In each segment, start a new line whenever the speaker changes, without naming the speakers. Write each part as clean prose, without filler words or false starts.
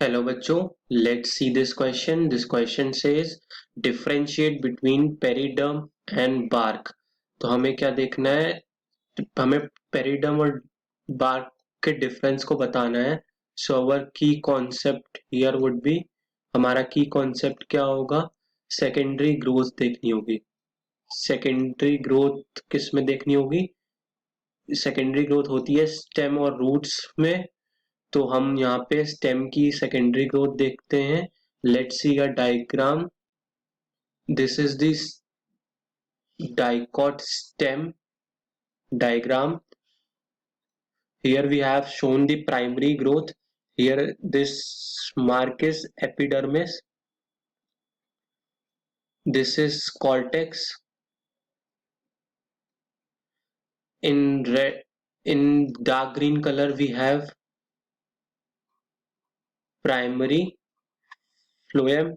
Hello बच्चों, let's see this question. This question says differentiate between periderm and bark. तो हमें क्या देखना है? हमें पेरिडर्म और बार्क के डिफरेंस को बताना है. So our key concept here would be, हमारा की कॉन्सेप्ट क्या होगा? सेकेंडरी ग्रोथ देखनी होगी. सेकेंडरी ग्रोथ किस में देखनी होगी? सेकेंडरी ग्रोथ होती है स्टेम और रूट्स में. तो हम यहाँ पे स्टेम की सेकेंडरी ग्रोथ देखते हैं. Let's see a diagram. This is this dicot stem diagram. Here we have shown the primary growth. Here this mark is epidermis. This is cortex. In red, in dark green color we have primary phloem.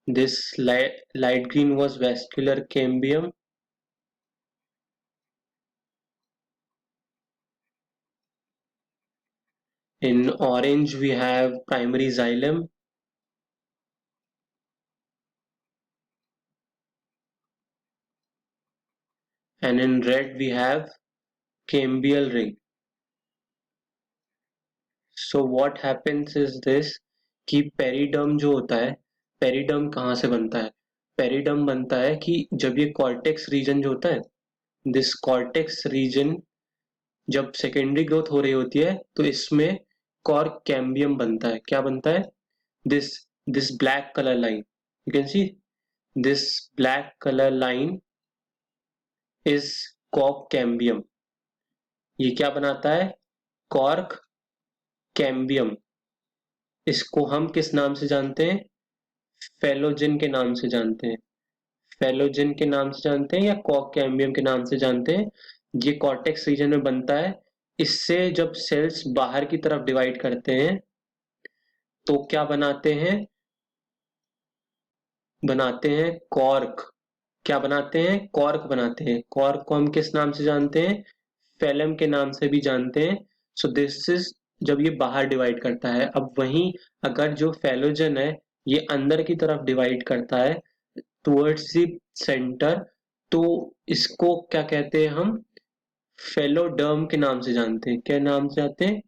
This light green was vascular cambium. In orange we have primary xylem. And in red we have cambial ring. So what happens is this कि periderm जो होता है, periderm कहाँ से बनता है? Periderm बनता है कि जब ये कॉर्टेक्स रीजन जो होता है, दिस कॉर्टेक्स रीजन जब सेकेंडरी ग्रोथ हो रही होती है तो इसमें कॉर्क कैम्बियम बनता है. क्या बनता है? This this black colour line, you can see this black colour line is cork cambium. ये क्या बनाता है? Cork cambium. इसको हम किस नाम से जानते हैं? फेलोजिन के नाम से जानते हैं. फेलोजिन के नाम से जानते हैं या कॉर्क कैम्बियम के नाम से जानते हैं. ये कॉर्टेक्स रीजन में बनता है. इससे जब सेल्स बाहर की तरफ डिवाइड करते हैं तो क्या बनाते हैं? बनाते हैं कॉर्क. क्या बनाते हैं? कॉर्क बनाते हैं. कॉर्क को हम किस नाम से जानते हैं? फेलम के नाम से भी जानते हैं. सो दिस इज जब ये बाहर डिवाइड करता है. अब वहीं अगर जो फेलोजन है ये अंदर की तरफ डिवाइड करता है टुवर्ड्स द सेंटर, तो इसको क्या कहते हैं? हम फेलोडर्म के नाम से जानते हैं. क्या नाम से जानते हैं?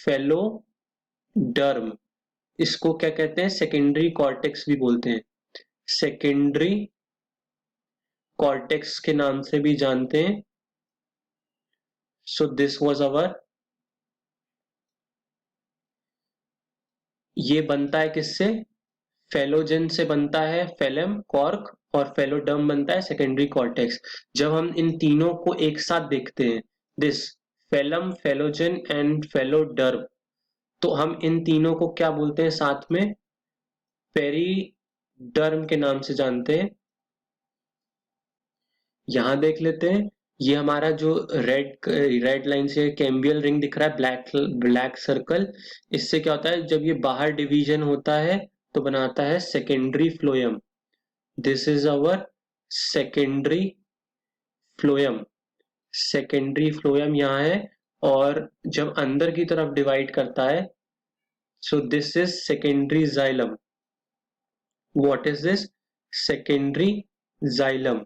फेलोडर्म. इसको क्या कहते हैं? सेकेंडरी कॉर्टेक्स भी बोलते हैं. सेकेंडरी कॉर्टेक्स के नाम से भी जानते हैं. सो दिस वाज अवर. ये बनता है किससे? फेलोजन से बनता है फेलम कॉर्क, और फेलोडर्म बनता है सेकेंडरी कॉर्टेक्स. जब हम इन तीनों को एक साथ देखते हैं, this phellem, phellogen and phelloderm, तो हम इन तीनों को क्या बोलते हैं साथ में? पेरीडर्म के नाम से जानते हैं. यहां देख लेते हैं. ये हमारा जो रेड लाइन से कैम्बियल रिंग दिख रहा है, ब्लैक सर्कल, इससे क्या होता है? जब ये बाहर डिवीजन होता है तो बनाता है secondary phloem. This is our secondary phloem. Secondary phloem यहाँ है. और जब अंदर की तरफ डिवाइड करता है, so this is secondary xylem. What is this? Secondary xylem.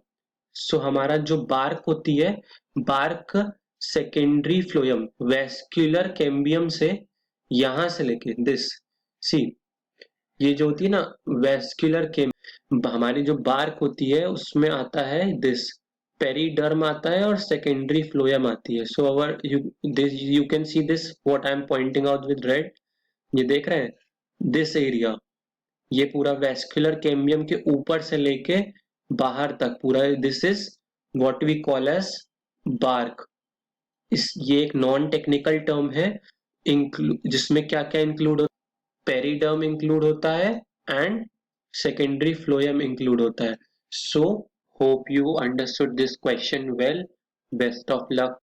So हमारा जो बार्क होती है, bark secondary phloem vascular cambium से यहां से लेके दिस, सी ये जो होती है ना वेस्क्यूलर कैम, हमारी जो बार्क होती है उसमें आता है दिस पेरिडर्म आता है और सेकेंडरी फ्लोएम आती है. So our you can see this what I am pointing out with red. ये देख रहे हैं? दिस एरिया, ये पूरा वेस्क्यूलर कैम्बियम के ऊपर से लेके बाहर तक पूरा, this is what we call as bark. ये एक नॉन टेक्निकल टर्म है जिसमें क्या क्या इंक्लूड होता है? पेरिडर्म इंक्लूड होता है एंड सेकेंडरी फ्लोएम इंक्लूड होता है. So hope you understood this question well. Best of luck.